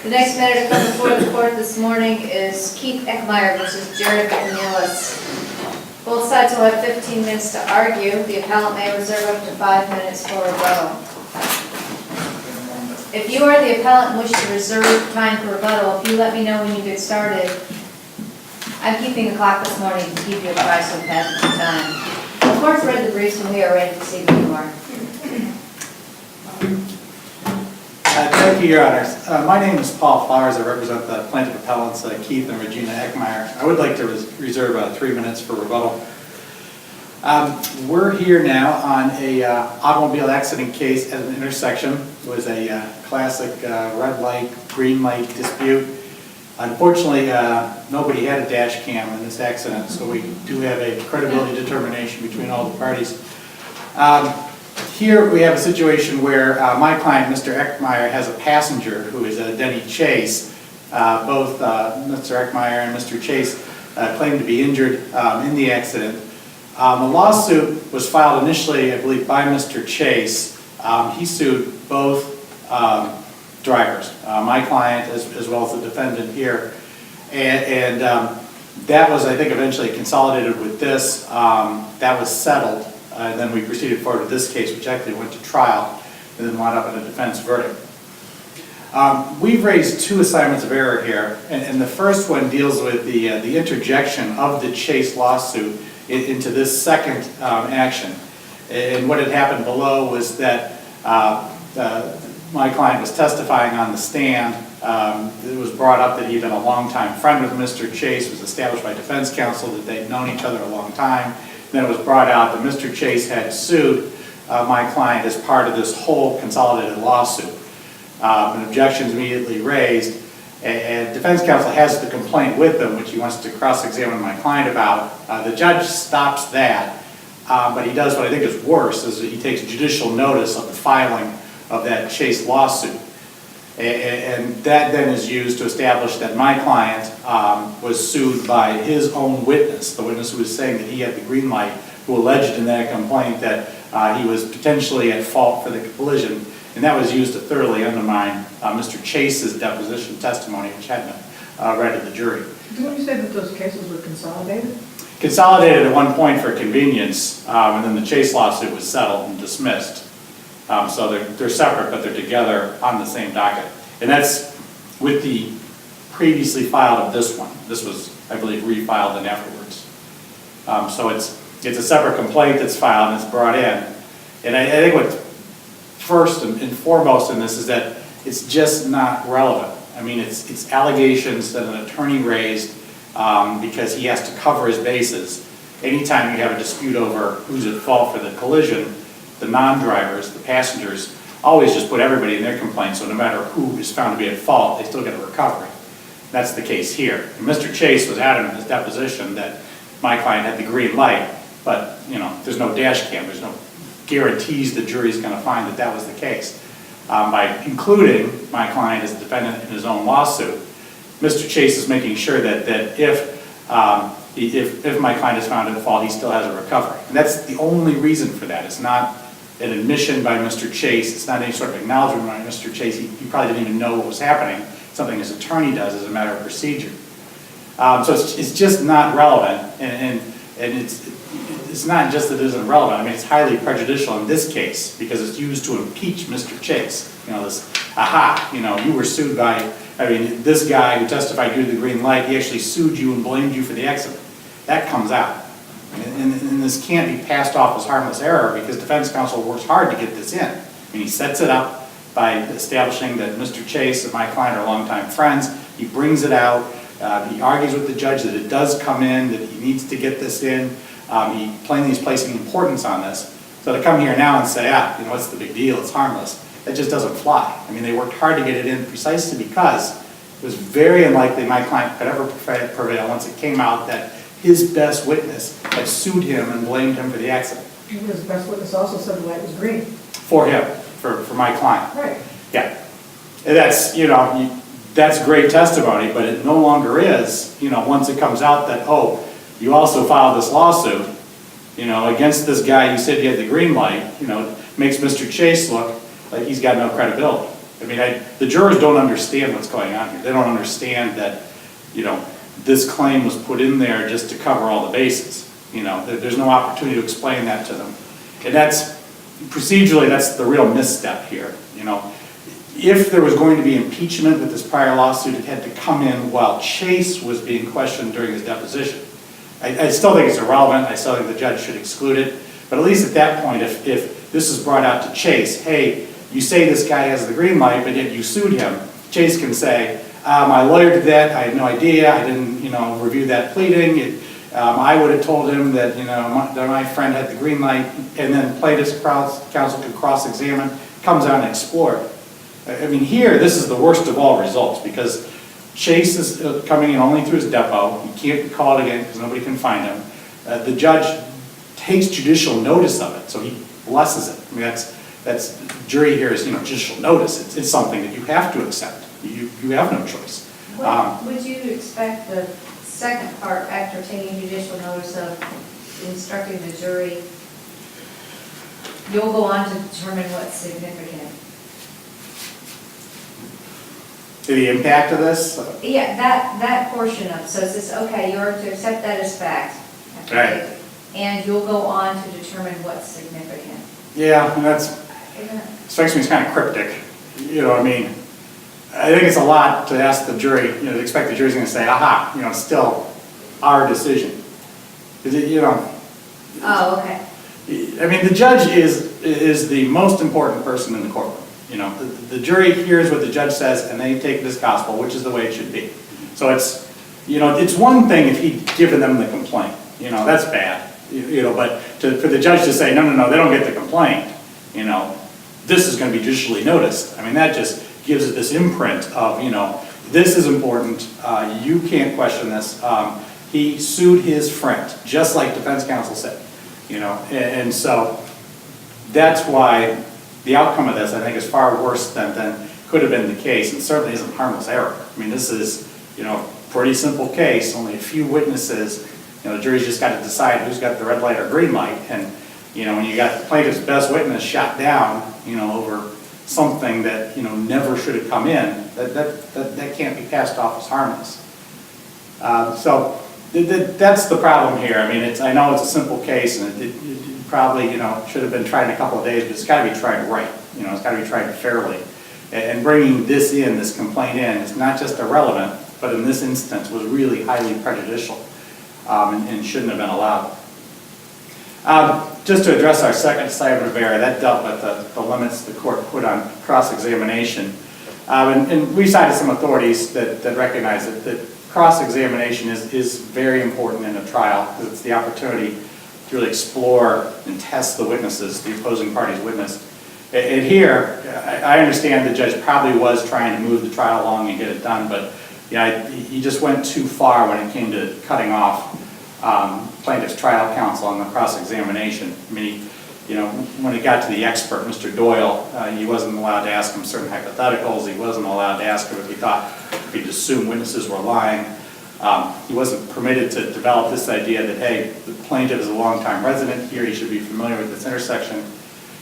The next matter to come before the court this morning is Keith Eckmeyer versus Jared McNealis. Both sides will have 15 minutes to argue. The appellant may reserve up to 5 minutes for rebuttal. If you are the appellant and wish to reserve time for rebuttal, if you let me know when you get started. I'm keeping the clock this morning to keep you apprised of passage of time. The court's read the briefs and we are ready to see who you are. Thank you, Your Honors. My name is Paul Flowers. I represent the plaintiff appellants Keith and Regina Eckmeyer. I would like to reserve 3 minutes for rebuttal. We're here now on a automobile accident case at an intersection. It was a classic red light, green light dispute. Unfortunately, nobody had a dash cam in this accident, so we do have a credibility determination between all the parties. Here we have a situation where my client, Mr. Eckmeyer, has a passenger who is Denny Chase. Both Mr. Eckmeyer and Mr. Chase claim to be injured in the accident. The lawsuit was filed initially, I believe, by Mr. Chase. He sued both drivers, my client as well as the defendant here. And that was, I think, eventually consolidated with this. That was settled. And then we proceeded forward with this case, which actually went to trial and then wound up in a defense verdict. We've raised two assignments of error here, and the first one deals with the interjection of the Chase lawsuit into this second action. And what had happened below was that my client was testifying on the stand. It was brought up that he'd been a longtime friend with Mr. Chase. It was established by defense counsel that they'd known each other a long time. Then it was brought out that Mr. Chase had sued my client as part of this whole consolidated lawsuit. An objection is immediately raised, and defense counsel has the complaint with them, which he wants to cross-examine my client about. The judge stops that, but he does what I think is worse, is that he takes judicial notice of the filing of that Chase lawsuit. And that then is used to establish that my client was sued by his own witness, the witness who was saying that he had the green light, who alleged in that complaint that he was potentially at fault for the collision. And that was used to thoroughly undermine Mr. Chase's deposition testimony, which had been read to the jury. Didn't you say that those cases were consolidated? Consolidated at one point for convenience, and then the Chase lawsuit was settled and dismissed. So they're separate, but they're together on the same docket. And that's with the previously filed of this one. This was, I believe, refiled and afterwards. So it's a separate complaint that's filed and it's brought in. And I think what first and foremost in this is that it's just not relevant. I mean, it's allegations that an attorney raised because he has to cover his bases. Anytime you have a dispute over who's at fault for the collision, the non-drivers, the passengers, always just put everybody in their complaint, so no matter who is found to be at fault, they still get a recovery. That's the case here. And Mr. Chase was adamant in his deposition that my client had the green light, but there's no dash cam, there's no guarantees the jury's going to find that that was the case. By including my client as a defendant in his own lawsuit, Mr. Chase is making sure that if my client is found at fault, he still has a recovery. And that's the only reason for that. It's not an admission by Mr. Chase. It's not any sort of acknowledgement by Mr. Chase. He probably didn't even know what was happening. Something his attorney does as a matter of procedure. So it's just not relevant, and it's not just that it isn't relevant. I mean, it's highly prejudicial in this case because it's used to impeach Mr. Chase. You were sued by, this guy who testified you had the green light, he actually sued you and blamed you for the accident. That comes out. And this can't be passed off as harmless error because defense counsel works hard to get this in. I mean, he sets it up by establishing that Mr. Chase and my client are longtime friends. He brings it out. He argues with the judge that it does come in, that he needs to get this in. He plainly is placing importance on this. So to come here now and say, what's the big deal? It's harmless. That just doesn't fly. I mean, they worked hard to get it in precisely because it was very unlikely my client could ever prevail once it came out that his best witness had sued him and blamed him for the accident. His best witness also said the light was green. For him, for my client. Right. Yeah. And that's, that's great testimony, but it no longer is, once it comes out that, you also filed this lawsuit, against this guy who said he had the green light, makes Mr. Chase look like he's got no credibility. I mean, the jurors don't understand what's going on here. They don't understand that, this claim was put in there just to cover all the bases. There's no opportunity to explain that to them. And procedurally, that's the real misstep here. If there was going to be impeachment with this prior lawsuit, it had to come in while Chase was being questioned during his deposition. I still think it's irrelevant. I still think the judge should exclude it. But at least at that point, if this is brought out to Chase, hey, you say this guy has the green light, but yet you sued him, Chase can say, my lawyer did that, I had no idea, I didn't, review that pleading. I would have told him that, that my friend had the green light, and then plaintiff's counsel could cross-examine, comes out and explore it. I mean, here, this is the worst of all results, because Chase is coming in only through his depot. He can't be called again because nobody can find him. The judge takes judicial notice of it, so he blesses it. I mean, that's jury here is judicial notice. It's something that you have to accept. You have no choice. Would you expect the second part, after taking judicial notice of instructing the jury, you'll go on to determine what's significant? The impact of this? Yeah, that portion of, so it says, okay, you're to accept that as fact. Right. And you'll go on to determine what's significant. Yeah, and strikes me as kind of cryptic. I mean, I think it's a lot to ask the jury, to expect the jury's going to say, aha, it's still our decision. Oh, okay. I mean, the judge is the most important person in the courtroom. The jury hears what the judge says and they take this gospel, which is the way it should be. So it's one thing if he'd given them the complaint, that's bad. But for the judge to say, no, they don't get the complaint, this is going to be judicially noticed. I mean, that just gives it this imprint of, this is important, you can't question this. He sued his friend, just like defense counsel said, and so that's why the outcome of this, I think, is far worse than could have been the case, and certainly isn't harmless error. I mean, this is, pretty simple case, only a few witnesses. The jury's just got to decide who's got the red light or green light, and when you got the plaintiff's best witness shot down, over something that never should have come in, that can't be passed off as harmless. So that's the problem here. I mean, I know it's a simple case, and it probably should have been tried in a couple of days, but it's got to be tried right. It's got to be tried fairly. And bringing this complaint in, is not just irrelevant, but in this instance was really highly prejudicial. And shouldn't have been allowed. Just to address our second assignment of error, that dealt with the limits the court put on cross-examination. And we cited some authorities that recognize that cross-examination is very important in a trial, because it's the opportunity to really explore and test the witnesses, the opposing party's witness. And here, I understand the judge probably was trying to move the trial along and get it done, but he just went too far when it came to cutting off plaintiff's trial counsel on the cross-examination. I mean, when it got to the expert, Mr. Doyle, he wasn't allowed to ask him certain hypotheticals. He wasn't allowed to ask him if he thought he'd assume witnesses were lying. He wasn't permitted to develop this idea that, hey, the plaintiff is a long-time resident here, he should be familiar with this intersection.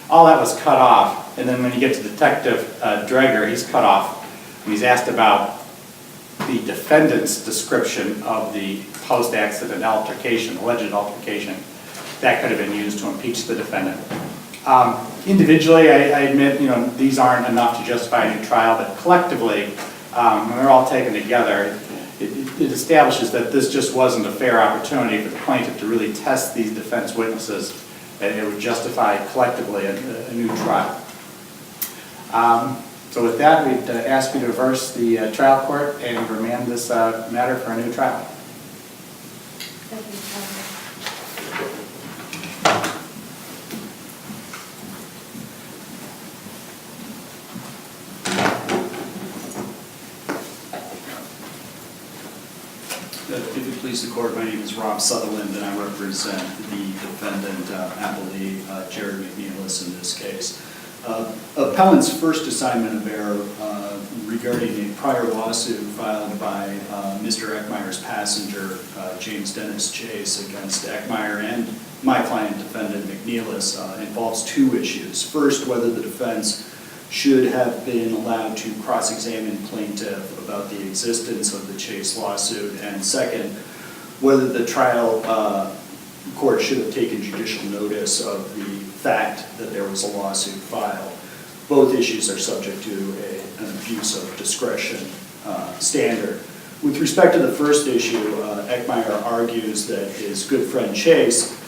All that was cut off, and then when you get to Detective Dreger, he's cut off when he's asked about the defendant's description of the post-accident altercation, alleged altercation, that could have been used to impeach the defendant. Individually, I admit, these aren't enough to justify a new trial, but collectively, when they're all taken together, it establishes that this just wasn't a fair opportunity for the plaintiff to really test these defense witnesses, and it would justify collectively a new trial. So with that, we'd ask you to reverse the trial court and remand this matter for a new trial. If it please the court, my name is Rob Sutherland, and I represent the defendant, appellee Jerry McNealis in this case. Appellant's first assignment of error regarding a prior lawsuit filed by Mr. Eckmeyer's passenger, James Dennis Chase, against Eckmeyer and my client, defendant McNealis, involves two issues. First, whether the defense should have been allowed to cross-examine plaintiff about the existence of the Chase lawsuit, and second, whether the trial court should have taken judicial notice of the fact that there was a lawsuit filed. Both issues are subject to an abuse of discretion standard. With respect to the first issue, Eckmeyer argues that his good friend Chase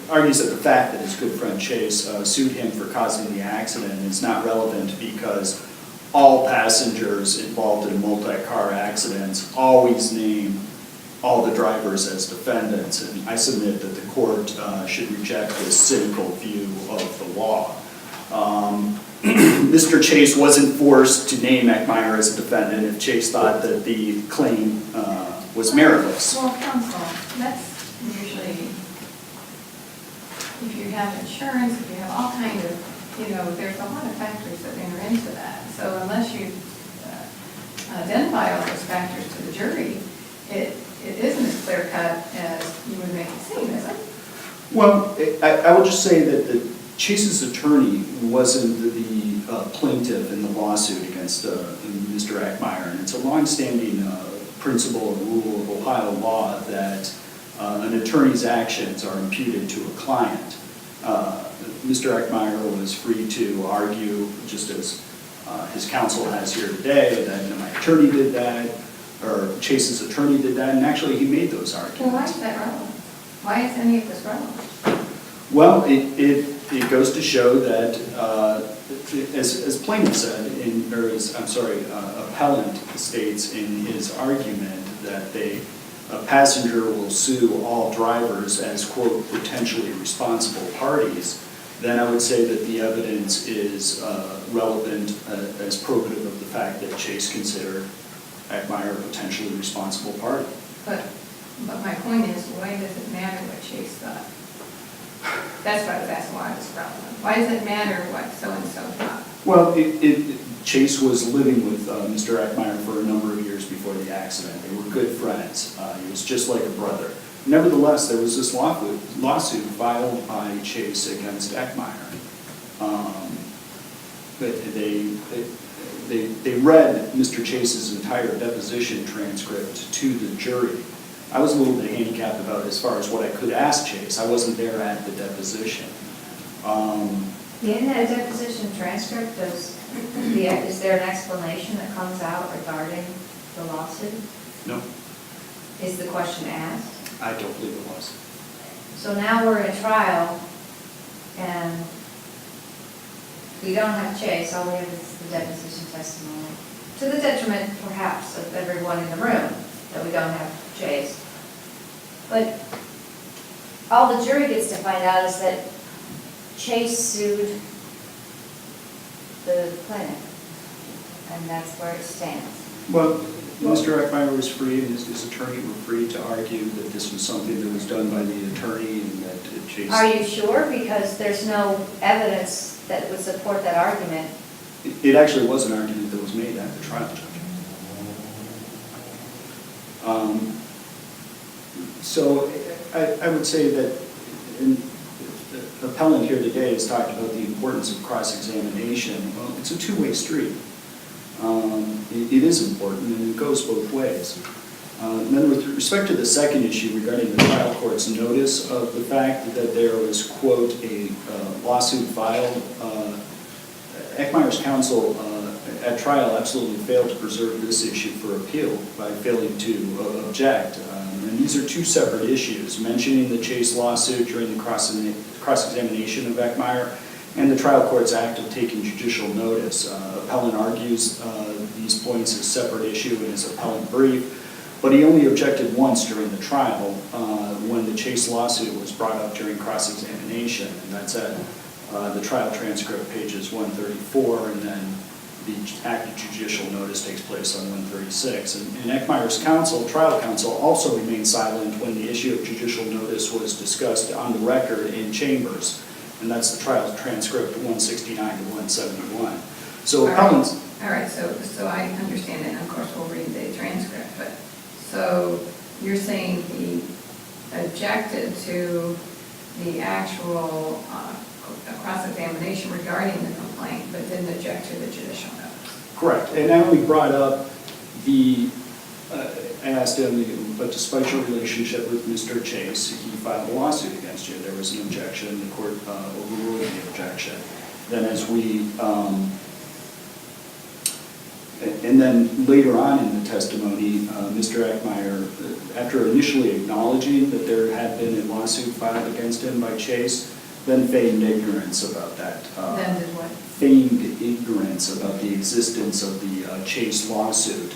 argues that the fact that his good friend Chase sued him for causing the accident is not relevant because all passengers involved in multi-car accidents always name all the drivers as defendants, and I submit that the court should reject this cynical view of the law. Mr. Chase wasn't forced to name Eckmeyer as a defendant if Chase thought that the claim was meritless. Well, counsel, that's usually, if you have insurance, if you have all kind of, there's a lot of factors that enter into that. So unless you identify all those factors to the jury, it isn't as clear cut as you would make it seem, is it? Well, I will just say that Chase's attorney wasn't the plaintiff in the lawsuit against Mr. Eckmeyer, and it's a longstanding principle or rule of Ohio law that an attorney's actions are imputed to a client. Mr. Eckmeyer was free to argue, just as his counsel has here today, that my attorney did that, or Chase's attorney did that, and actually he made those arguments. Well, why is that relevant? Why is any of this relevant? Well, it goes to show that, as plaintiff said, appellant states in his argument that a passenger will sue all drivers as, quote, potentially responsible parties, then I would say that the evidence is relevant as probative of the fact that Chase considered Eckmeyer a potentially responsible party. But my point is, why does it matter what Chase thought? That's what I was asking, why it was relevant. Why does it matter what so-and-so thought? Well, Chase was living with Mr. Eckmeyer for a number of years before the accident. They were good friends. He was just like a brother. Nevertheless, there was this lawsuit filed by Chase against Eckmeyer. They read Mr. Chase's entire deposition transcript to the jury. I was a little bit handicapped about as far as what I could ask Chase. I wasn't there at the deposition. In that deposition transcript, is there an explanation that comes out regarding the lawsuit? No, Is the question asked? I don't believe it was. So now we're in a trial, and we don't have Chase, all we have is the deposition testimony. To the detriment, perhaps, of everyone in the room, that we don't have Chase. But all the jury gets to find out is that Chase sued the plaintiff, and that's where it stands. Well, Mr. Eckmeyer was free, and his attorney were free to argue that this was something that was done by the attorney and that Chase... Are you sure? Because there's no evidence that would support that argument. It actually was an argument that was made at the trial, Judge. So I would say that the appellant here today has talked about the importance of cross-examination. Well, it's a two-way street. It is important, and it goes both ways. And then with respect to the second issue regarding the trial court's notice of the fact that there was, quote, a lawsuit filed, Eckmeyer's counsel at trial absolutely failed to preserve this issue for appeal by failing to object. And these are two separate issues, mentioning the Chase lawsuit during the cross-examination of Eckmeyer and the trial court's act of taking judicial notice. Appellant argues these points as separate issue in his appellant brief, but he only objected once during the trial when the Chase lawsuit was brought up during cross-examination, and that's at the trial transcript pages 134, and then the act of judicial notice takes place on 136. And Eckmeyer's trial counsel, also remained silent when the issue of judicial notice was discussed on the record in chambers, and that's the trial transcript 169 to 171. So appellants... All right, so I understand it, and of course we'll read the transcript, but so you're saying he objected to the actual a cross-examination regarding the complaint, but didn't object to the judicial notice. Correct, and I only brought up I asked him, but despite your relationship with Mr. Chase, he filed a lawsuit against you. There was an objection, the court overruled the objection. Then and then later on in the testimony, Mr. Eckmeyer, after initially acknowledging that there had been a lawsuit filed against him by Chase, then feigned ignorance about that. Then did what? Feigned ignorance about the existence of the Chase lawsuit.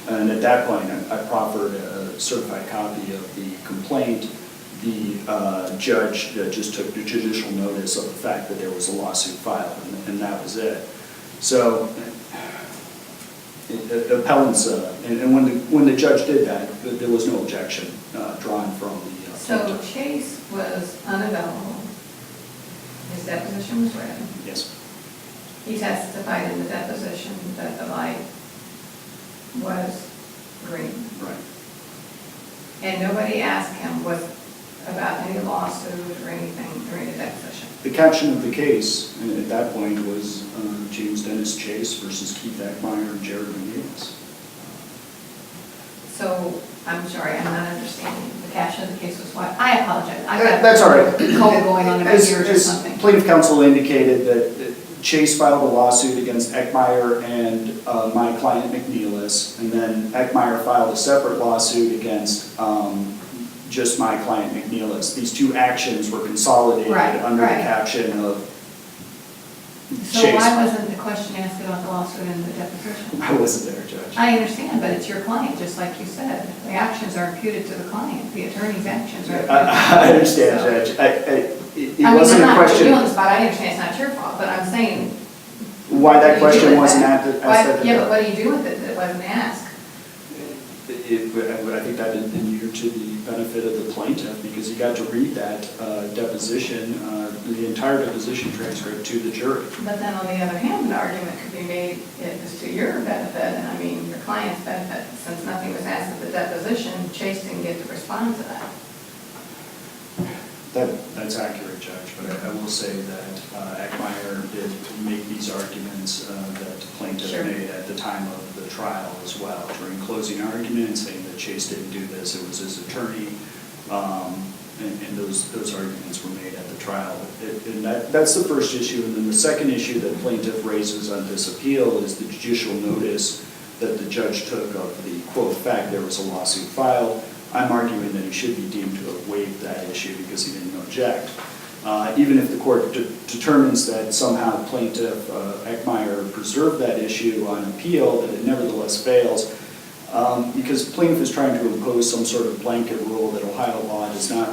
And at that point, I proffered a certified copy of the complaint. The judge just took the judicial notice of the fact that there was a lawsuit filed, and that was it. So, appellants, and when the judge did that, there was no objection drawn from the So plaintiff. Chase was unavailable. His deposition was read. Yes. He testified in the deposition that the light was green. Right. And nobody asked him about any lawsuit or anything during the deposition. The caption of the case at that point was James Dennis Chase versus Keith Eckmeyer and Jared McNealis. So, I'm sorry, I'm not understanding. The caption of the case was what? I apologize. I got That's all right. cold going on in my ears or As something. plaintiff counsel indicated that Chase filed a lawsuit against Eckmeyer and my client McNealis, and then Eckmeyer filed a separate lawsuit against just my client McNealis. These two actions were consolidated under the caption of So Chase. why wasn't the question asked about the lawsuit in the deposition? I wasn't there, Judge. I understand, but it's your client, just like you said. The actions are imputed to the client. The attorney's actions are imputed to the client. I understand, So- Judge. It I mean, wasn't I'm a not putting you on question, the spot, I understand it's not your fault, but I'm saying. why what that do you do question with wasn't that? asked. Yeah, but what do you do with it that wasn't asked? I think that inured to the benefit of the plaintiff, because he got to read that deposition, the entire deposition transcript to the jury. But then on the other hand, an argument could be made it was to your benefit, and I mean, your client's benefit, since nothing was asked at the deposition, Chase didn't get to respond to that. That's accurate, Judge, but I will say that Eckmeyer did make these arguments that the plaintiff Sure. made at the time of the trial as well, during closing arguments, saying that Chase didn't do this, it was his attorney, and those arguments were made at the trial. And that's the first issue, and then the second issue that plaintiff raises on this appeal is the judicial notice that the judge took of the quote fact there was a lawsuit filed. I'm arguing that he should be deemed to have waived that issue because he didn't object. Even if the court determines that somehow plaintiff Eckmeyer preserved that issue on appeal, that it nevertheless fails, because plaintiff is trying to impose some sort of blanket rule that Ohio law does not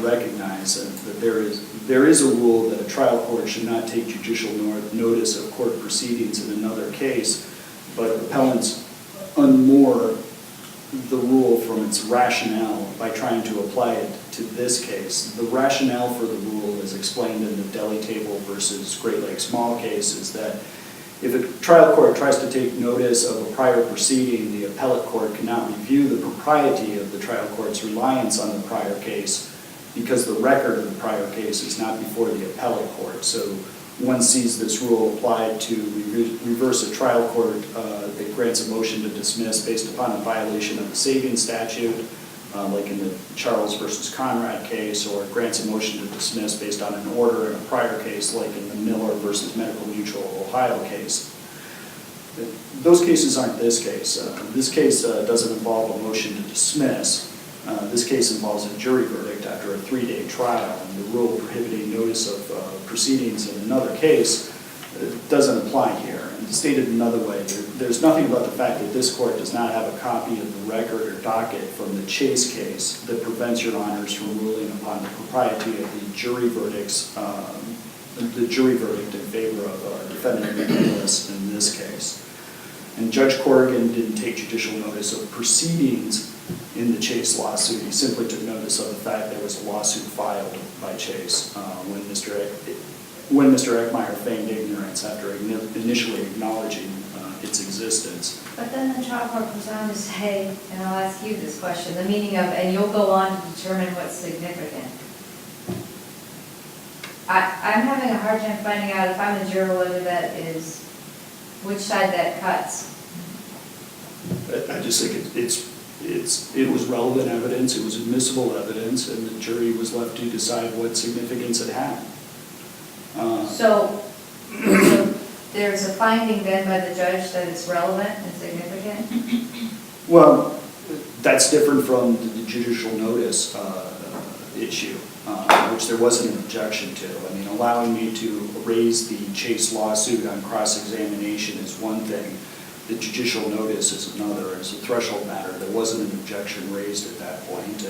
recognize, that there is a rule that a trial court should not take judicial notice of court proceedings in another case, but appellants unmoor the rule from its rationale by trying to apply it to this case. The rationale for the rule, as explained in the Delhi Table versus Great Lakes Mall case, is that if a trial court tries to take notice of a prior proceeding, the appellate court cannot review the propriety of the trial court's reliance on the prior case because the record of the prior case is not before the appellate court. So one sees this rule applied to reverse a trial court that grants a motion to dismiss based upon a violation of the saving statute, like in the Charles versus Conrad case, or grants a motion to dismiss based on an order in a prior case, like in the Miller versus Medical Mutual Ohio case. Those cases aren't this case. This case doesn't involve a motion to dismiss. This case involves a jury verdict after a 3-day trial, and the rule prohibiting notice of proceedings in another case doesn't apply here. And stated another way, there's nothing about the fact that this court does not have a copy of the record or docket from the Chase case that prevents your honors from ruling upon the propriety of the jury verdicts, the jury verdict in favor of defendant McNealis in this case. And Judge Corrigan didn't take judicial notice of proceedings in the Chase lawsuit. He simply took notice of the fact there was a lawsuit filed by Chase when Mr. Eckmeyer feigned ignorance after initially acknowledging its existence. But then the trial court goes on to say, and I'll ask you this question, the meaning of, and you'll go on to determine what's significant. I'm having a hard time finding out if I'm a juror whether that is, which side that cuts. I just think it was relevant evidence, it was admissible evidence, and the jury was left to decide what significance it had. So there's a finding then by the judge that it's relevant and significant? Well, that's different from the judicial notice issue, which there wasn't an objection to. I mean, allowing me to raise the Chase lawsuit on cross-examination is one thing. The judicial notice is another. As a threshold matter, there wasn't an objection raised at that point.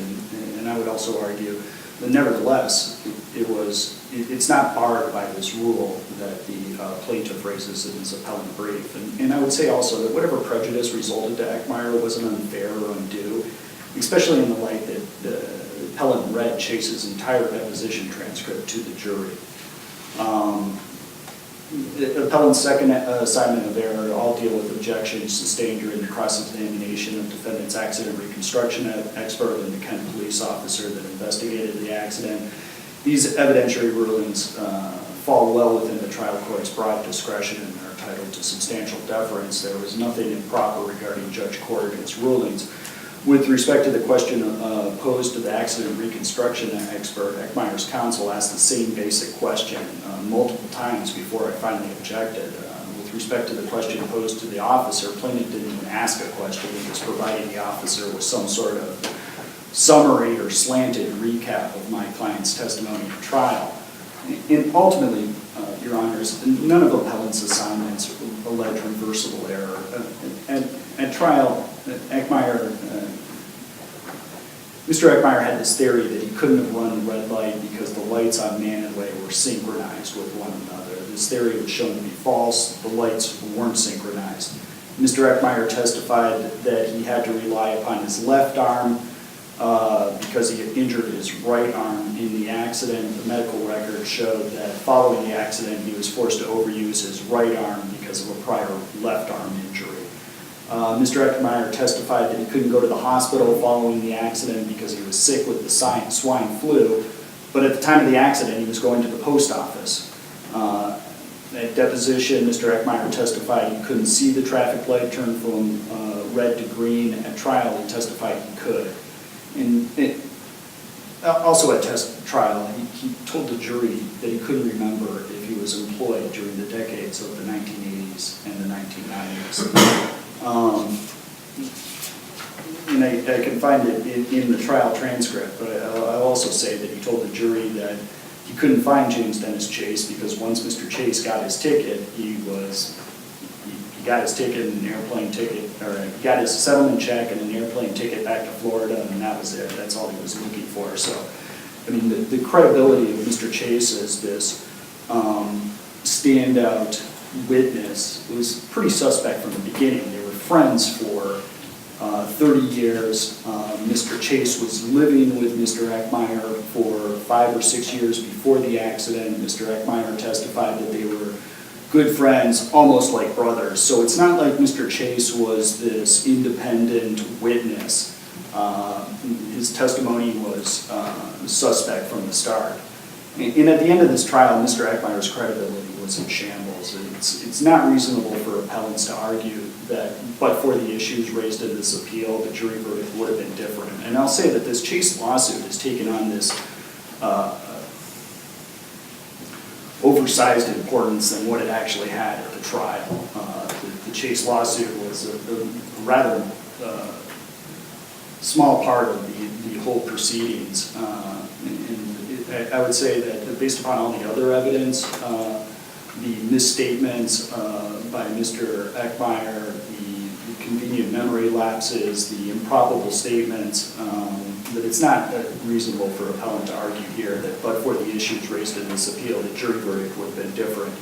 And I would also argue that nevertheless, it's not barred by this rule that the plaintiff raises in his appellant brief. And I would say also that whatever prejudice resulted to Eckmeyer wasn't unfair or undue, especially in the light that the appellant read Chase's entire deposition transcript to the jury. The appellant's second assignment of error all deal with objections sustained during the cross-examination of defendant's accident reconstruction expert and the Kent police officer that investigated the accident. These evidentiary rulings fall well within the trial court's broad discretion and are entitled to substantial deference. There was nothing improper regarding Judge Corrigan's rulings. With respect to the question posed to the accident reconstruction expert, Eckmeyer's counsel asked the same basic question multiple times before I finally objected. With respect to the question posed to the officer, plaintiff didn't even ask a question. He was providing the officer with some sort of summary or slanted recap of my client's testimony at trial. And ultimately, Your Honors, none of appellant's assignments allege reversible error. At trial, Mr. Eckmeyer had this theory that he couldn't have run the red light because the lights on Man and Way were synchronized with one another. This theory was shown to be false. The lights weren't synchronized. Mr. Eckmeyer testified that he had to rely upon his left arm because he had injured his right arm in the accident. The medical record showed that following the accident, he was forced to overuse his right arm because of a prior left arm injury. Mr. Eckmeyer testified that he couldn't go to the hospital following the accident because he was sick with the swine flu, but at the time of the accident, he was going to the post office. At deposition, Mr. Eckmeyer testified he couldn't see the traffic light turn from red to green. At trial, he testified he could. Also at trial, he told the jury that he couldn't remember if he was employed during the decades of the 1980s and the 1990s. And I can find it in the trial transcript, but I'll also say that he told the jury that he couldn't find James Dennis Chase because once Mr. Chase got his ticket, he got his ticket and an airplane ticket, or he got his settlement check and an airplane ticket back to Florida, and that was it. That's all he was looking for. So, I mean, the credibility of Mr. Chase as this standout witness was pretty suspect from the beginning. They were friends for 30 years. Mr. Chase was living with Mr. Eckmeyer for 5 or 6 years before the accident. Mr. Eckmeyer testified that they were good friends, almost like brothers. So it's not like Mr. Chase was this independent witness. His testimony was suspect from the start. And at the end of this trial, Mr. Eckmeyer's credibility was in shambles. It's not reasonable for appellants to argue that, but for the issues raised in this appeal, the jury verdict would have been different. And I'll say that this Chase lawsuit has taken on this oversized importance than what it actually had at the trial. The Chase lawsuit was a rather small part of the whole proceedings. And I would say that based upon all the other evidence, the misstatements by Mr. Eckmeyer, the convenient memory lapses, the improbable statements, that it's not reasonable for an appellant to argue here that but for the issues raised in this appeal, the jury verdict would have been different.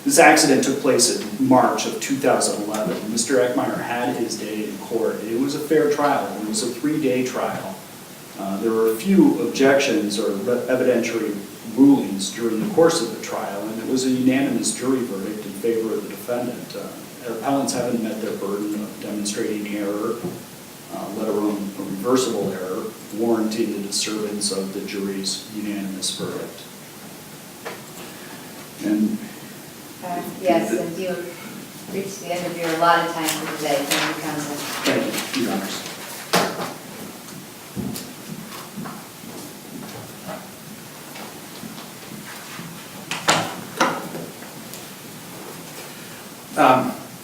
This accident took place in March of 2011. Mr. Eckmeyer had his day in court. It was a fair trial. It was a 3-day trial. There were a few objections or evidentiary rulings during the course of the trial, and it was a unanimous jury verdict in favor of the defendant. Appellants haven't met their burden of demonstrating error, let alone a reversible error, warranting the disturbance of the jury's unanimous verdict. And Yes, and you reached the end of your allotted time for today. Thank you, Council. thank you, Your Honors.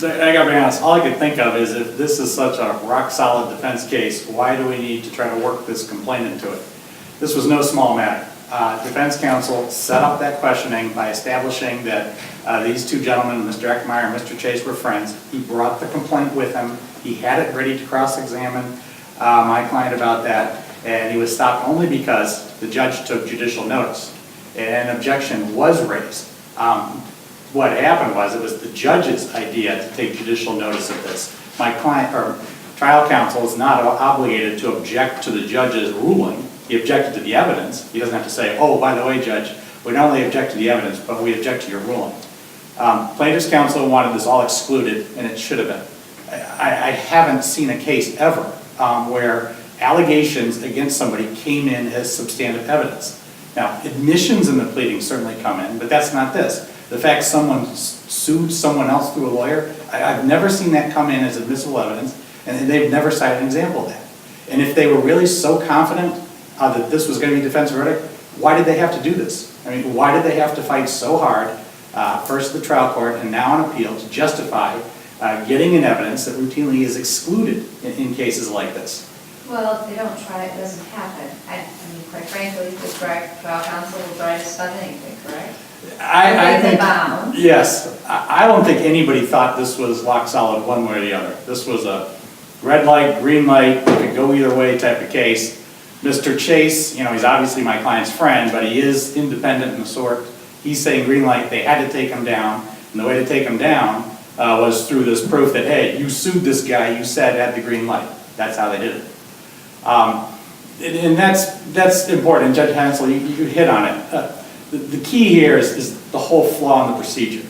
I gotta be honest, all I could think of is if this is such a rock-solid defense case, why do we need to try to work this complaint into it? This was no small matter. Defense counsel set up that questioning by establishing that these two gentlemen, Mr. Eckmeyer and Mr. Chase, were friends. He brought the complaint with him. He had it ready to cross-examine my client about that, and he was stopped only because the judge took judicial notice. And an objection was raised. What happened was, it was the judge's idea to take judicial notice of this. My client, or trial counsel, is not obligated to object to the judge's ruling. He objected to the evidence. He doesn't have to say, oh, by the way, Judge, we not only object to the evidence, but we object to your ruling. Plaintiff's counsel wanted this all excluded, and it should have been. I haven't seen a case ever where allegations against somebody came in as substantive evidence. Now, admissions in the pleading certainly come in, but that's not this. The fact someone sued someone else through a lawyer, I've never seen that come in as admissible evidence, and they've never cited an example of that. And if they were really so confident that this was going to be a defense verdict, why did they have to do this? I mean, why did they have to fight so hard, first at the trial court and now on appeal, to justify getting in evidence that routinely is excluded in cases like this? Well, if they don't try, it doesn't happen. I mean, quite frankly, the trial counsel will try to stop anything, correct? I think, bound. yes, I don't think anybody thought this was lock solid one way or the other. This was a red light, green light, it could go either way type of case. Mr. Chase, you know, he's obviously my client's friend, but he is independent in the sort. He's saying green light, they had to take him down, and the way to take him down was through this proof that, hey, you sued this guy, you said had the green light. That's how they did it. And that's important. Judge Hansel, you hit on it. The key here is the whole flaw in the procedure.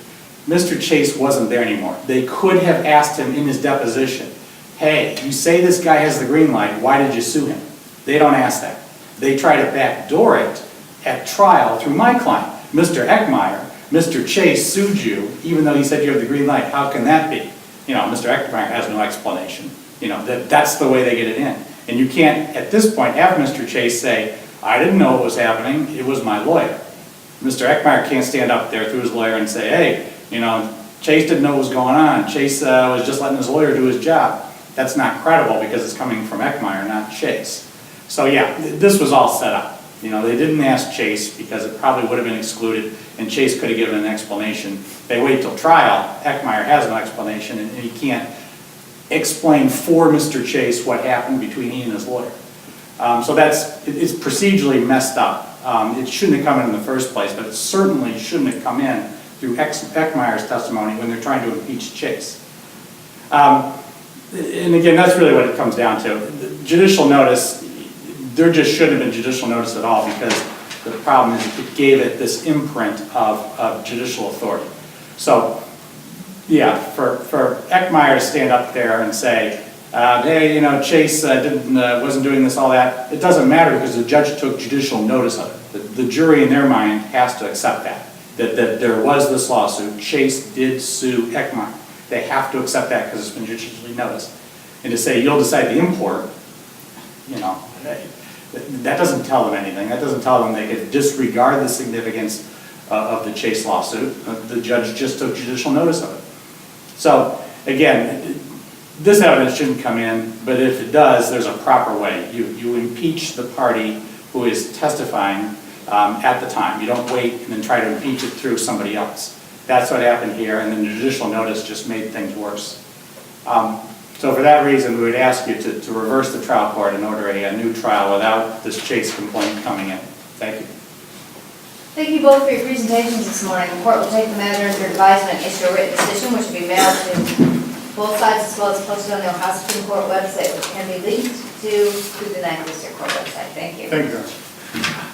Mr. Chase wasn't there anymore. They could have asked him in his deposition, hey, you say this guy has the green light, why did you sue him? They don't ask that. They try to backdoor it at trial through my client. Mr. Eckmeyer, Mr. Chase sued you, even though he said you have the green light. How can that be? You know, Mr. Eckmeyer has no explanation. You know, that's the way they get it in. And you can't, at this point, have Mr. Chase say, I didn't know what was happening, it was my lawyer. Mr. Eckmeyer can't stand up there through his lawyer and say, hey, you know, Chase didn't know what was going on. Chase was just letting his lawyer do his job. That's not credible because it's coming from Eckmeyer, not Chase. So yeah, this was all set up. You know, they didn't ask Chase because it probably would have been excluded and Chase could have given an explanation. They wait till trial, Eckmeyer has no explanation and he can't explain for Mr. Chase what happened between he and his lawyer. So it's procedurally messed up. It shouldn't have come in the first place, but it certainly shouldn't have come in through Eckmeyer's testimony when they're trying to impeach Chase. And again, that's really what it comes down to. The judicial notice, there just shouldn't have been judicial notice at all because the problem is it gave it this imprint of judicial authority. So, yeah, for Eckmeyer to stand up there and say, hey, you know, Chase wasn't doing this, all that, it doesn't matter because the judge took judicial notice of it. The jury in their mind has to accept that there was this lawsuit. Chase did sue Eckmeyer. They have to accept that because it's been judicially noticed. And to say you'll decide the import, you know, that doesn't tell them anything. That doesn't tell them they could disregard the significance of the Chase lawsuit. The judge just took judicial notice of it. So again, this evidence shouldn't come in, but if it does, there's a proper way. You impeach the party who is testifying at the time. You don't wait and then try to impeach it through somebody else. That's what happened here, and then the judicial notice just made things worse. So for that reason, we would ask you to reverse the trial court and order a new trial without this Chase complaint coming in. Thank you. Thank you both for your presentations this morning. The court will take the matter under advisement and issue a written decision which will be mailed to both sides as well as posted on the Ohio Supreme Court website, which can be linked to the 9th District Court website. Thank you. Thank you, Your Honor.